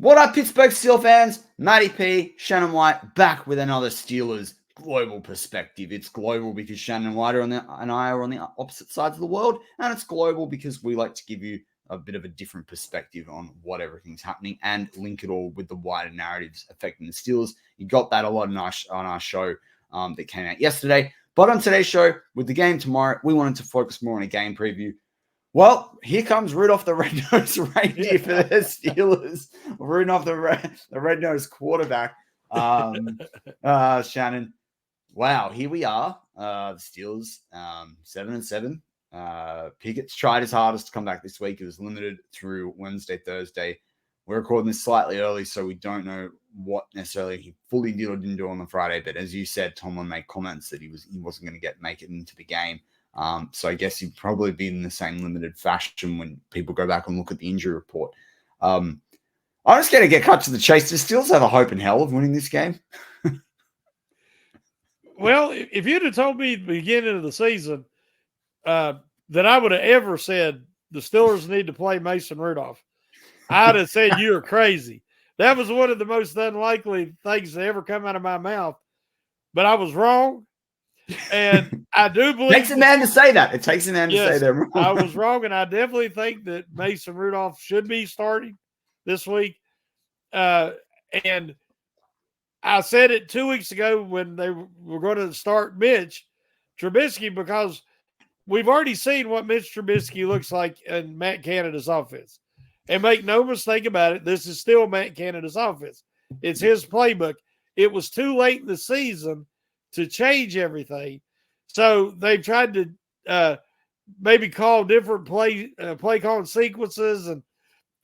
What up, Pittsburgh Steel fans? Matty P, Shannon White, back with another Steelers global perspective. It's global because Shannon White and I are on the opposite sides of the world, and it's global because we like to give you a bit of a different perspective on what everything's happening and link it all with the wider narratives affecting the Steelers. You got that a lot on our show that came out yesterday. But on today's show, with the game tomorrow, we wanted to focus more on a game preview. Well, here comes Rudolph the Red-Nosed Reindeer for the Steelers. Rudolph the Red-Nosed quarterback. Shannon. Wow, here we are. The Steelers, 7-7. Pickett's tried his hardest to come back this week. It was limited through Wednesday, Thursday. We're recording this slightly early, so we don't know what necessarily he fully did or didn't do on the Friday. But as you said, Tomlin made comments that he wasn't going to make it into the game. So I guess he'd probably be in the same limited fashion when people go back and look at the injury report. I'm just going to get cut to the chase. The Steelers have a hope in hell of winning this game. Well, if you'd have told me at the beginning of the season that I would have ever said the Steelers need to play Mason Rudolph, I'd have said you're crazy. That was one of the most unlikely things to ever come out of my mouth. But I was wrong. And I do believe it takes a man to say that. It takes a man to say that. Wrong. I was wrong, and I definitely think that Mason Rudolph should be starting this week. And I said it 2 weeks ago when they were going to start Mitch Trubisky, because we've already seen what Mitch Trubisky looks like in Matt Canada's offense. And make no mistake about it, this is still Matt Canada's offense. It's his playbook. It was too late in the season to change everything. So they've tried to maybe call different play calling sequences,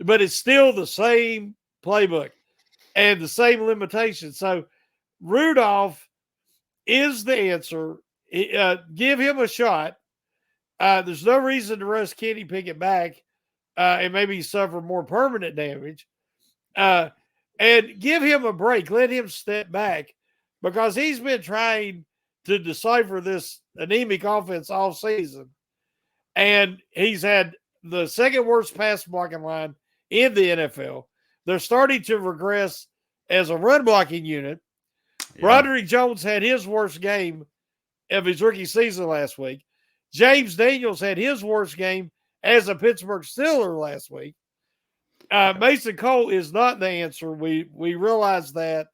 but it's still the same playbook and the same limitations. So Rudolph is the answer. Give him a shot. There's no reason to rush Kenny Pickett back and maybe suffer more permanent damage. And give him a break. Let him step back, because he's been trying to decipher this anemic offense all season. And he's had the second worst pass blocking line in the NFL. They're starting to regress as a run blocking unit. Yeah. Broderick Jones had his worst game of his rookie season last week. James Daniels had his worst game as a Pittsburgh Steeler last week. Mason Cole is not the answer. We realize that.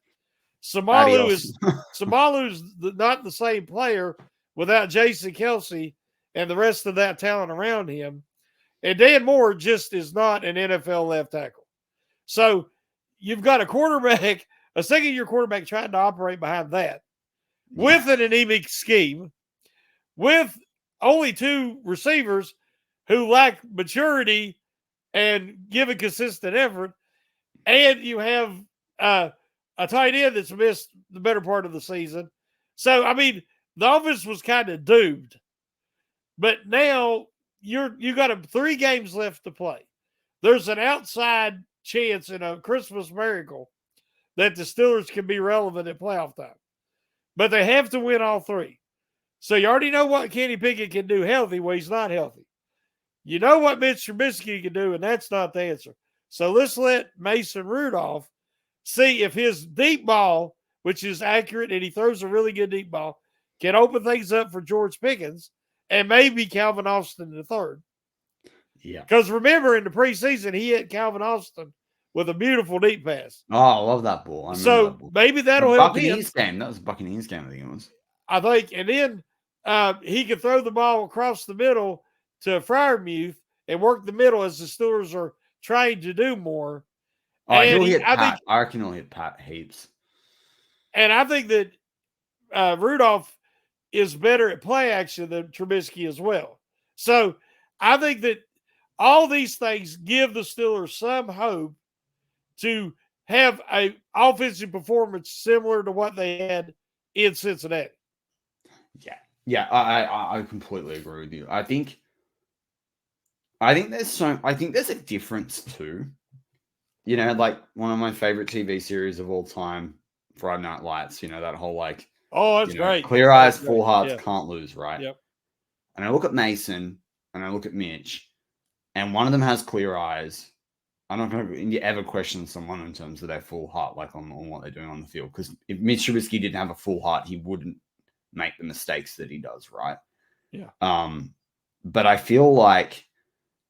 Samalu's not the same player without Jason Kelce and the rest of that talent around him. And Dan Moore just is not an NFL left tackle. So you've got a second-year quarterback trying to operate behind that with an anemic scheme, with only two receivers who lack maturity and give a consistent effort. And you have a tight end that's missed the better part of the season. So, I mean, the offense was kind of doomed. But now you got 3 games left to play. There's an outside chance in a Christmas miracle that the Steelers can be relevant at playoff time. But they have to win all 3. So you already know what Kenny Pickett can do healthy when he's not healthy. You know what Mitch Trubisky can do, and that's not the answer. So let's let Mason Rudolph see if his deep ball, which is accurate and he throws a really good deep ball, can open things up for George Pickens and maybe Calvin Austin in the third. Yeah. Because remember, in the preseason, he hit Calvin Austin with a beautiful deep pass. Oh, I love that ball. So maybe that'll help him. Game. That was Buccaneers game, I think it was. I think. And then he could throw the ball across the middle to Freiermuth and work the middle as the Steelers are trying to do more. Oh, he'll hit Pat. I reckon he'll hit Pat heaps. And I think that Rudolph is better at play action than Trubisky as well. So I think that all these things give the Steelers some hope to have an offensive performance similar to what they had in Cincinnati. Yeah, I completely agree with you. I think there's a difference too. You know, like one of my favorite TV series of all time, Friday Night Lights. You know, that whole like, that's great. Clear eyes, full hearts, can't lose, right? Yep. And I look at Mason and I look at Mitch, and one of them has clear eyes, I'm not going to ever question someone in terms of their full heart, like on what they're doing on the field. Because if Mitch Trubisky didn't have a full heart, he wouldn't make the mistakes that he does, right? Yeah. But I feel like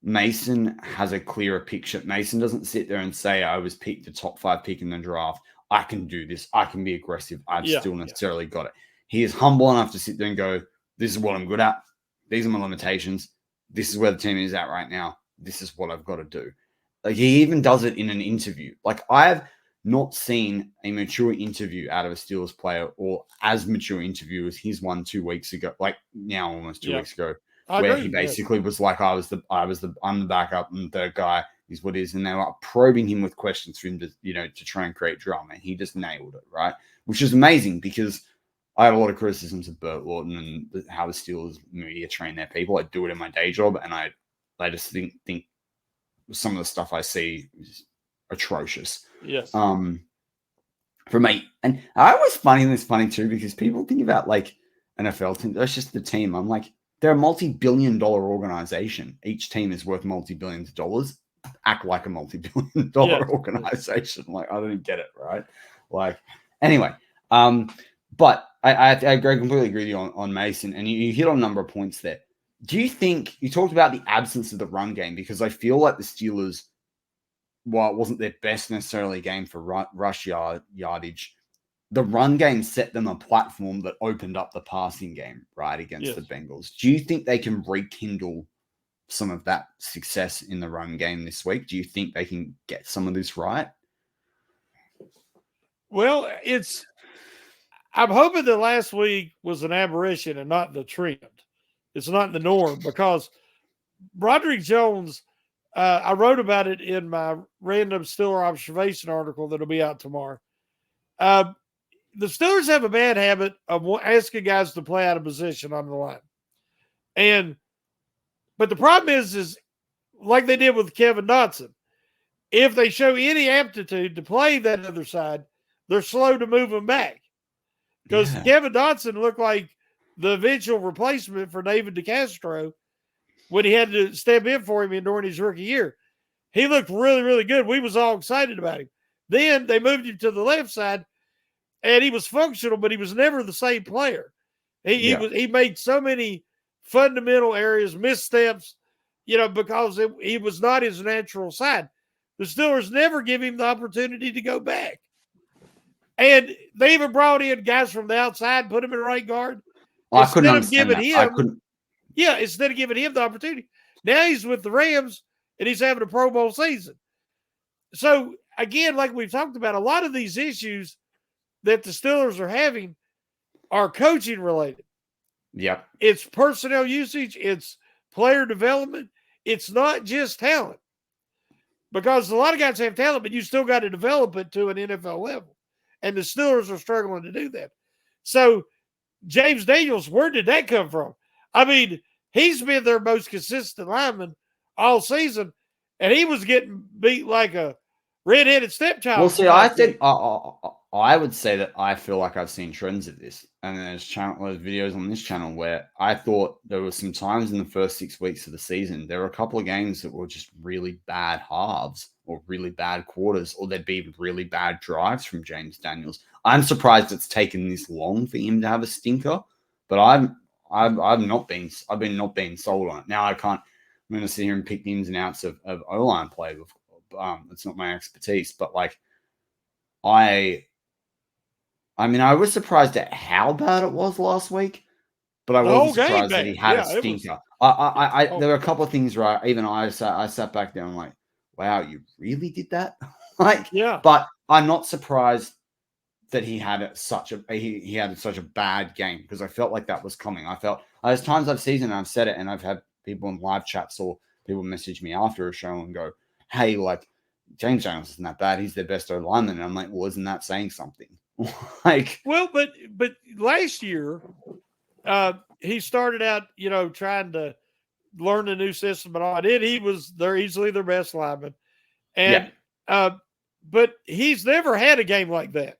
Mason has a clearer picture. Mason doesn't sit there and say, I was picked the top 5 pick in the draft. I can do this. I can be aggressive. I've still necessarily got it. He is humble enough to sit there and go, this is what I'm good at. These are my limitations. This is where the team is at right now. This is what I've got to do. Like, he even does it in an interview. Like, I have not seen a mature interview out of a Steelers player, or as mature interview as his one 2 weeks ago, like now almost 2 weeks ago, where he basically was like, I'm the backup and third guy is what it is. And they were probing him with questions for him to, to try and create drama. And he just nailed it, right? Which is amazing, because I had a lot of criticisms of Burt Lawton and how the Steelers media train their people. I do it in my day job, and I just think some of the stuff I see is atrocious. Yes. For me, and I always find this funny too, because people think about like NFL teams. That's just the team. I'm like, they're a multi-billion-dollar organization. Each team is worth multi-billions of dollars. Act like a multi-billion-dollar organization. Like, I don't get it, right? Like, anyway, but I completely agree with you on Mason, and you hit on a number of points there. Do you think you talked about the absence of the run game? Because I feel like the Steelers, while it wasn't their best necessarily game for rush yardage, the run game set them a platform that opened up the passing game, right, against the Bengals. Do you think they can rekindle some of that success in the run game this week? Do you think they can get some of this right? Well, I'm hoping that last week was an aberration and not the trend. It's not the norm, because Broderick Jones, I wrote about it in my random Steeler observation article that'll be out tomorrow. The Steelers have a bad habit of asking guys to play out of position on the line. But the problem is like they did with Kevin Dotson, if they show any aptitude to play that other side, they're slow to move them back. Because Kevin Dotson looked like the eventual replacement for David DeCastro when he had to step in for him during his rookie year. He looked really, really good. We was all excited about him. Then they moved him to the left side, and he was functional, but he was never the same player. He made so many fundamental areas, missteps, because he was not his natural side. The Steelers never give him the opportunity to go back. And they even brought in guys from the outside, put him in right guard. I couldn't understand that. Instead of giving him the opportunity. Now he's with the Rams, and he's having a Pro Bowl season. So, again, like we've talked about, a lot of these issues that the Steelers are having are coaching related. Yeah. It's personnel usage. It's player development. It's not just talent. Because a lot of guys have talent, but you still got to develop it to an NFL level. And the Steelers are struggling to do that. So, James Daniels, where did that come from? I mean, he's been their most consistent lineman all season, and he was getting beat like a redheaded stepchild. Well, see, I would say that I feel like I've seen trends of this. And there's videos on this channel where I thought there were some times in the first 6 weeks of the season, there were a couple of games that were just really bad halves or really bad quarters, or there'd be really bad drives from James Daniels. I'm surprised it's taken this long for him to have a stinker, but I've not been sold on it. Now I'm going to sit here and pick the ins and outs of O-line play. It's not my expertise, but like I was surprised at how bad it was last week, but I wasn't surprised that he had a stinker. There were a couple of things, right? Even I sat back there and like, wow, you really did that? But I'm not surprised that he had such a bad game, because I felt like that was coming. There's times I've seen it and I've said it, and I've had people in live chats or people message me after a show and go, hey, like, James Daniels isn't that bad. He's their best O-lineman. And I'm like, well, isn't that saying something? But last year, he started out, trying to learn a new system and all. He was easily their best lineman. And but he's never had a game like that.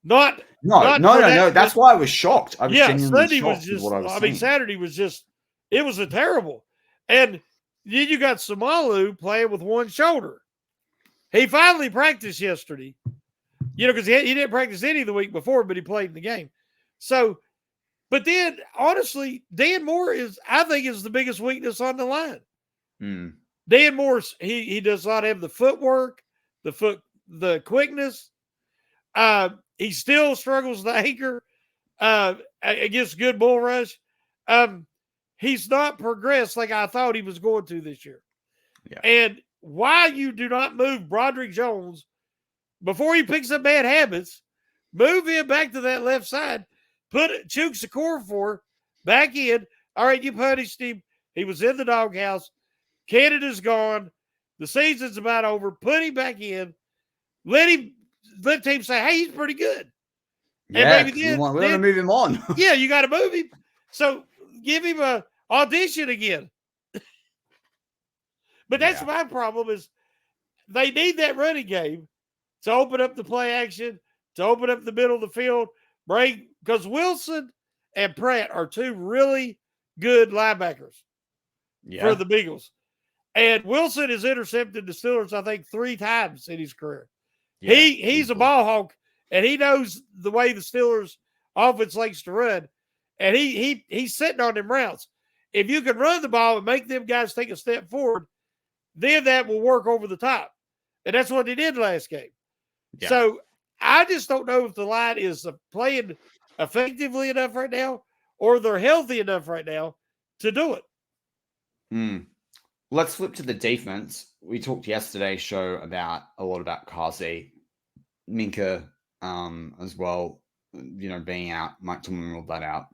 No. That's why I was shocked. I was genuinely shocked with what I was saying. Saturday was just, it was a terrible. And then you got Samalu playing with one shoulder. He finally practiced yesterday, because he didn't practice any of the week before, but he played in the game. So, but then honestly, Dan Moore I think is the biggest weakness on the line. Dan Moore's he does not have the footwork, the quickness. He still struggles to anchor against good bull rush. He's not progressed like I thought he was going to this year. Yeah. And why you do not move Broderick Jones before he picks up bad habits, move him back to that left side, put Chooks Okorafor back in. All right, you punished him. He was in the doghouse. Canada's gone. The season's about over. Put him back in. Let team say, hey, he's pretty good. Yeah, and maybe we want to move him on. Yeah, you got to move him. So give him a audition again. But that's my problem is they need that running game to open up the play action, to open up the middle of the field, because Wilson and Pratt are two really good linebackers for the Bengals. And Wilson has intercepted the Steelers, I think, 3 times in his career. Yeah, he's a ball hawk, and he knows the way the Steelers offense likes to run. And he's sitting on them routes. If you can run the ball and make them guys take a step forward, then that will work over the top. And that's what they did last game. Yeah. So I just don't know if the line is playing effectively enough right now or they're healthy enough right now to do it. Let's flip to the defense. We talked yesterday's show a lot about Carsey, Minka as well, being out. Mike Tomlin ruled that out.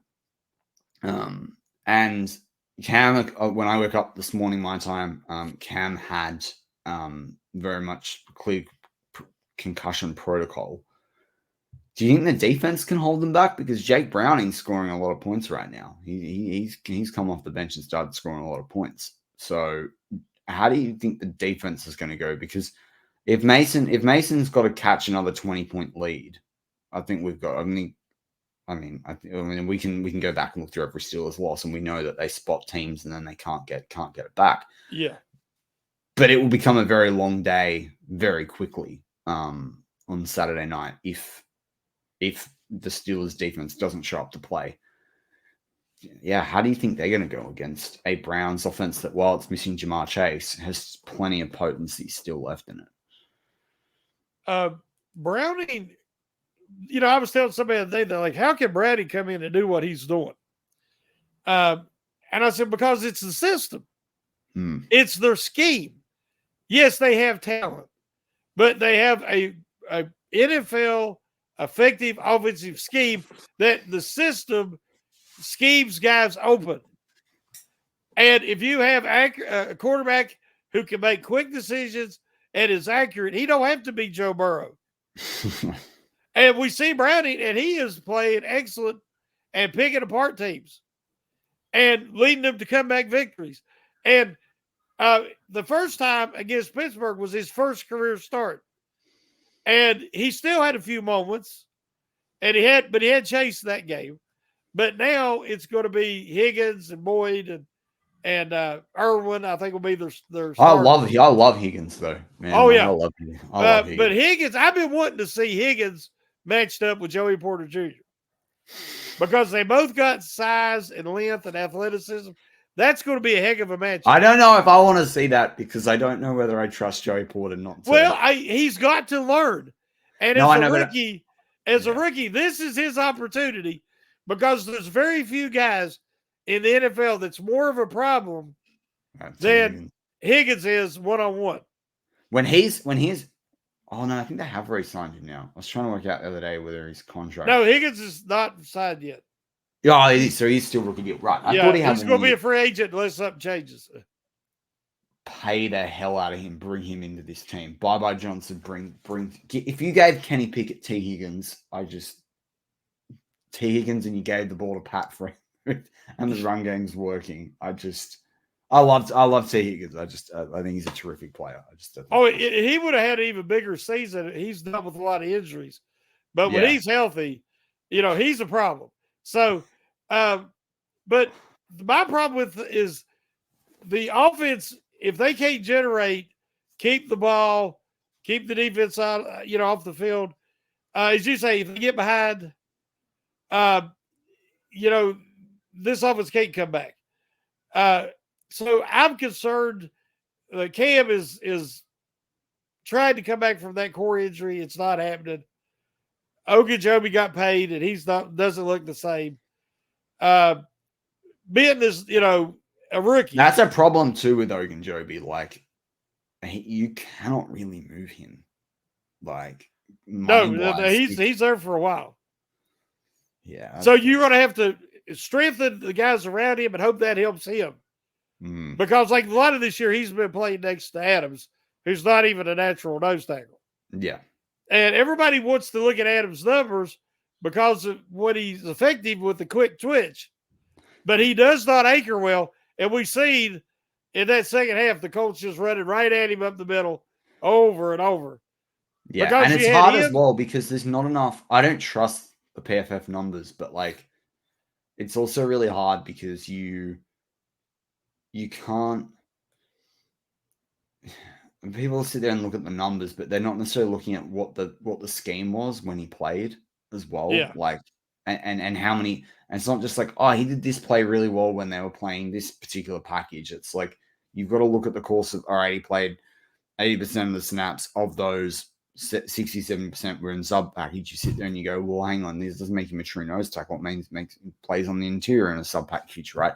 And Cam, when I woke up this morning, my time, Cam had very much clear concussion protocol. Do you think the defense can hold them back? Because Jake Browning's scoring a lot of points right now. He's come off the bench and started scoring a lot of points. So how do you think the defense is going to go? Because if Mason's got to catch another 20-point lead, I think we've got. I mean, we can go back and look through every Steelers loss, and we know that they spot teams and then they can't get it back. Yeah, but it will become a very long day very quickly on Saturday night if the Steelers defense doesn't show up to play. Yeah, how do you think they're going to go against a Browns offense that, while it's missing Jamar Chase, has plenty of potency still left in it? Browning. I was telling somebody the other day that, like, how can Brady come in and do what he's doing? And I said, because it's the system. It's their scheme. Yes, they have talent, but they have a NFL effective offensive scheme that the system schemes guys open. And if you have a quarterback who can make quick decisions and is accurate, he don't have to be Joe Burrow. And we see Browning, and he is playing excellent and picking apart teams and leading them to comeback victories. And the first time against Pittsburgh was his first career start. And he still had a few moments, and he had Chase that game. But now it's going to be Higgins and Boyd and Irwin, I think, will be their starters. I love Higgins, though. Man, oh, yeah. I love Higgins. But Higgins, I've been wanting to see Higgins matched up with Joey Porter Jr. because they both got size and length and athleticism. That's going to be a heck of a match. I don't know if I want to see that because I don't know whether I trust Joey Porter not to. Well, he's got to learn. And as a rookie, this is his opportunity because there's very few guys in the NFL that's more of a problem than Higgins is one-on-one. When he's oh no, I think they have re-signed him now. I was trying to work out the other day whether his contract. No, Higgins is not signed yet. Yeah, so he's still rookie deal. Right. I thought he's going to be a free agent unless something changes. Pay the hell out of him. Bring him into this team. Bye Johnson. Bring. If you gave Kenny Pickett T. Higgins, T. Higgins, and you gave the ball to Pat Freeman, and the run game's working. I love T. Higgins. I think he's a terrific player. He would have had an even bigger season. He's dealt with a lot of injuries, but when he's healthy, he's a problem. So, but my problem is the offense. If they can't keep the ball, keep the defense out, off the field. As you say, if they get behind, this offense can't come back. So I'm concerned. Cam is trying to come back from that core injury. It's not happening. Ogunjobi got paid, and doesn't look the same. Being this, a rookie. That's a problem too with Ogunjobi. Like, you cannot really move him. Like, he's there for a while. Yeah. So you're going to have to strengthen the guys around him and hope that helps him. Because like a lot of this year, he's been playing next to Adams, who's not even a natural nose tackle. Yeah. And everybody wants to look at Adams' numbers because of what he's effective with the quick twitch. But he does not anchor well. And we've seen in that second half, the Colts just running right at him up the middle over and over. Yeah, because and it's hard as well because there's not enough. I don't trust the PFF numbers, but like, it's also really hard because you can't. People sit there and look at the numbers, but they're not necessarily looking at what the scheme was when he played as well. Yeah. Like, and how many. And it's not just like, oh, he did this play really well when they were playing this particular package. It's like you've got to look at the course of, all right, he played 80% of the snaps. Of those, 60-70% were in sub package. You sit there and you go, well, hang on, this doesn't make him a true nose tackle. It makes plays on the interior in a sub package, right?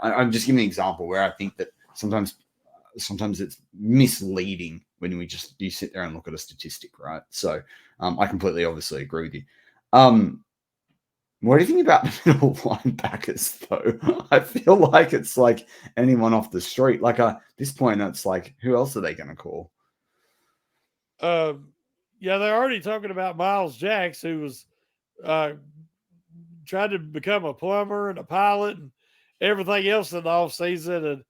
I'm just giving an example where I think that sometimes it's misleading when you sit there and look at a statistic, right? So I completely obviously agree with you. What do you think about the middle linebackers, though? I feel like it's like anyone off the street. Like at this point, it's like, who else are they going to call? Yeah, they're already talking about Miles Jacks, who was trying to become a plumber and a pilot and everything else in the offseason.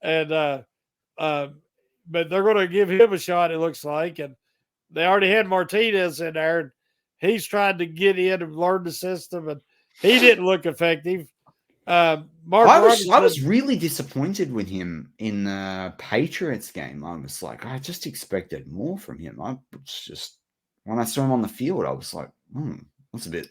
But they're going to give him a shot, it looks like. And they already had Martinez in there, and he's trying to get in and learn the system, and he didn't look effective. I was really disappointed with him in the Patriots game. I was like, I just expected more from him. When I saw him on the field, I was like, that's a bit,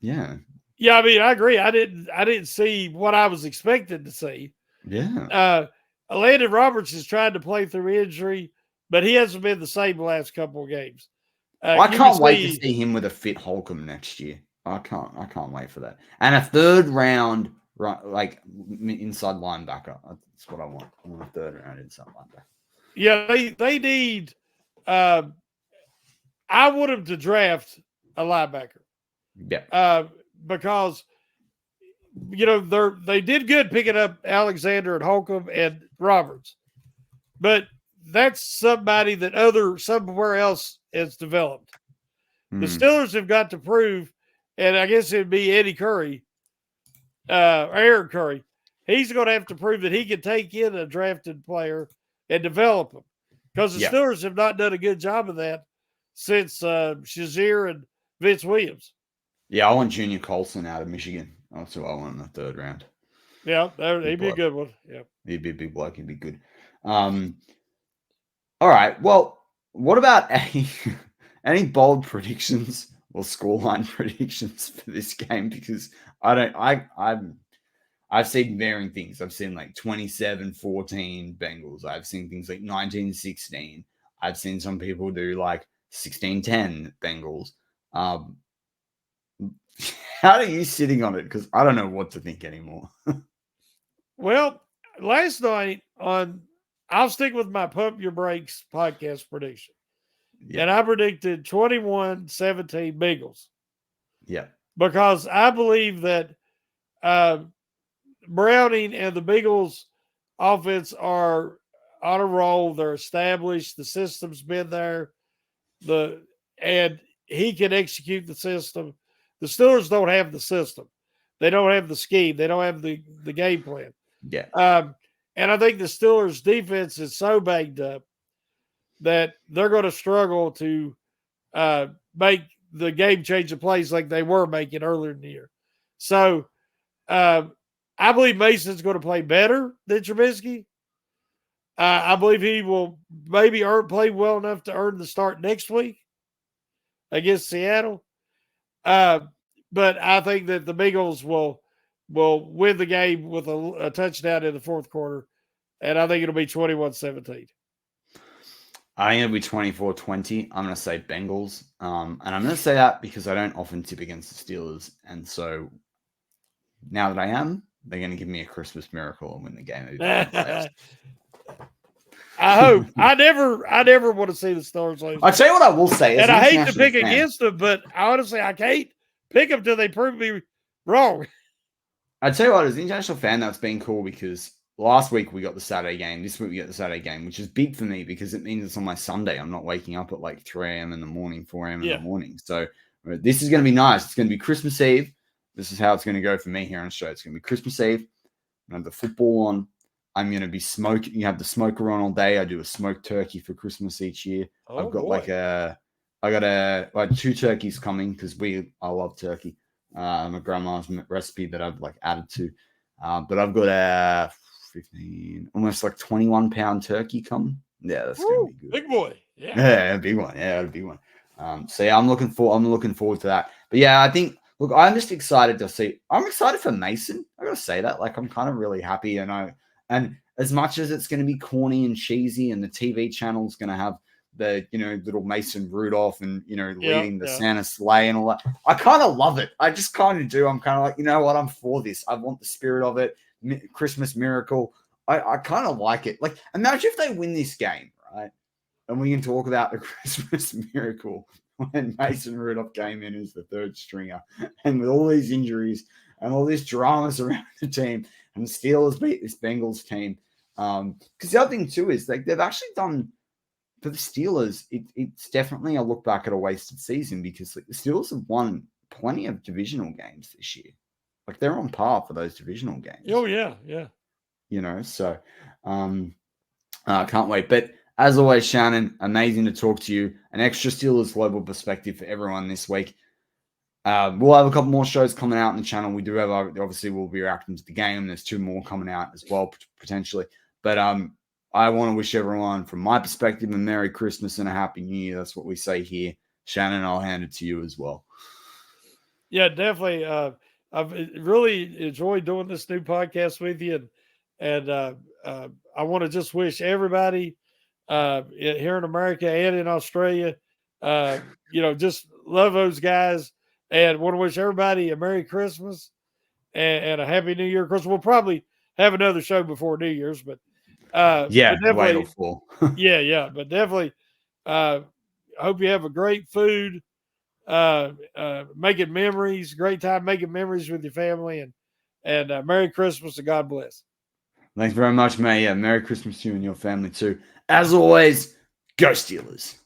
yeah. Yeah, I mean, I agree. I didn't see what I was expected to see. Yeah. Landon Roberts is trying to play through injury, but he hasn't been the same the last couple of games. I can't wait to see him with a fit Holcomb next year. I can't wait for that. And a third round, like inside linebacker. That's what I want. I want a third round inside linebacker. Yeah, they need. I want them to draft a linebacker. Yeah. Because they did good picking up Alexander and Holcomb and Roberts, but that's somebody that somewhere else has developed. The Steelers have got to prove, and I guess it'd be Eddie Curry, Aaron Curry. He's going to have to prove that he can take in a drafted player and develop them, because the Steelers have not done a good job of that since Shazier and Vince Williams. Yeah, I want Junior Colson out of Michigan. That's who I want in the third round. Yeah, he'd be a good one. Yeah, he'd be a big bloke. He'd be good. All right. Well, what about any bold predictions or scoreline predictions for this game? Because I've seen varying things. I've seen like 27-14 Bengals. I've seen things like 19-16. I've seen some people do like 16-10 Bengals. How are you sitting on it? Because I don't know what to think anymore. Well, last night I'll stick with my Pump Your Brakes podcast prediction. Yeah. And I predicted 21-17 Bengals. Yeah. Because I believe that Browning and the Bengals offense are on a roll. They're established. The system's been there. And he can execute the system. The Steelers don't have the system. They don't have the scheme. They don't have the game plan. Yeah. And I think the Steelers' defense is so banged up that they're going to struggle to make the game-changing plays like they were making earlier in the year. So I believe Mason's going to play better than Trubisky. I believe he will maybe play well enough to earn the start next week against Seattle. But I think that the Bengals will win the game with a touchdown in the fourth quarter, and I think it'll be 21-17. I think it'll be 24-20. I'm going to say Bengals. And I'm going to say that because I don't often tip against the Steelers. And so now that I am, they're going to give me a Christmas miracle and win the game. I hope. I never want to see the Stars lose. I'll tell you what I will say. And I hate to pick against them, but honestly, I can't pick them till they prove me wrong. I'll tell you what, as an international fan, that's been cool because last week we got the Saturday game. This week we get the Saturday game, which is big for me because it means it's on my Sunday. I'm not waking up at like 3 a.m. in the morning, 4 a.m. in the morning. So this is going to be nice. It's going to be Christmas Eve. This is how it's going to go for me here on Australia. It's going to be Christmas Eve. I'm going to have the football on. I'm going to be smoking. You have the smoker on all day. I do a smoked turkey for Christmas each year. I've got like 2 turkeys coming because I love turkey. My grandma's recipe that I've like added to. But I've got a 15, almost like 21-pound turkey coming. Yeah, that's going to be good. Big boy. Yeah, a big one. Yeah, a big one. So yeah, I'm looking forward to that. But yeah, I think, look, I'm just excited to see. I'm excited for Mason. I got to say that. Like, I'm kind of really happy. And as much as it's going to be corny and cheesy and the TV channel's going to have the, little Mason Rudolph and, leading the Santa sleigh and all that, I kind of love it. I just kind of do. I'm kind of like, you know what? I'm for this. I want the spirit of it. Christmas miracle. I kind of like it. Like, imagine if they win this game, right? And we can talk about the Christmas miracle when Mason Rudolph came in as the third stringer and with all these injuries and all these dramas around the team, and the Steelers beat this Bengals team. Because the other thing too is like they've actually done for the Steelers. It's definitely a look back at a wasted season because like the Steelers have won plenty of divisional games this year. Like they're on par for those divisional games. Oh yeah. So I can't wait. But as always, Shannon, amazing to talk to you. An extra Steelers global perspective for everyone this week. We'll have a couple more shows coming out on the channel. We do have, obviously, we'll be reacting to the game. There's 2 more coming out as well, potentially. But I want to wish everyone, from my perspective, a Merry Christmas and a Happy New Year. That's what we say here. Shannon, I'll hand it to you as well. Yeah, definitely. I've really enjoyed doing this new podcast with you. And I want to just wish everybody here in America and in Australia, just love those guys. And want to wish everybody a Merry Christmas and a Happy New Year. Of course, we'll probably have another show before New Year's, but definitely, but definitely, I hope you have a great food, making memories, great time making memories with your family, and Merry Christmas and God bless. Thanks very much, mate. Yeah, Merry Christmas to you and your family too. As always, go Steelers.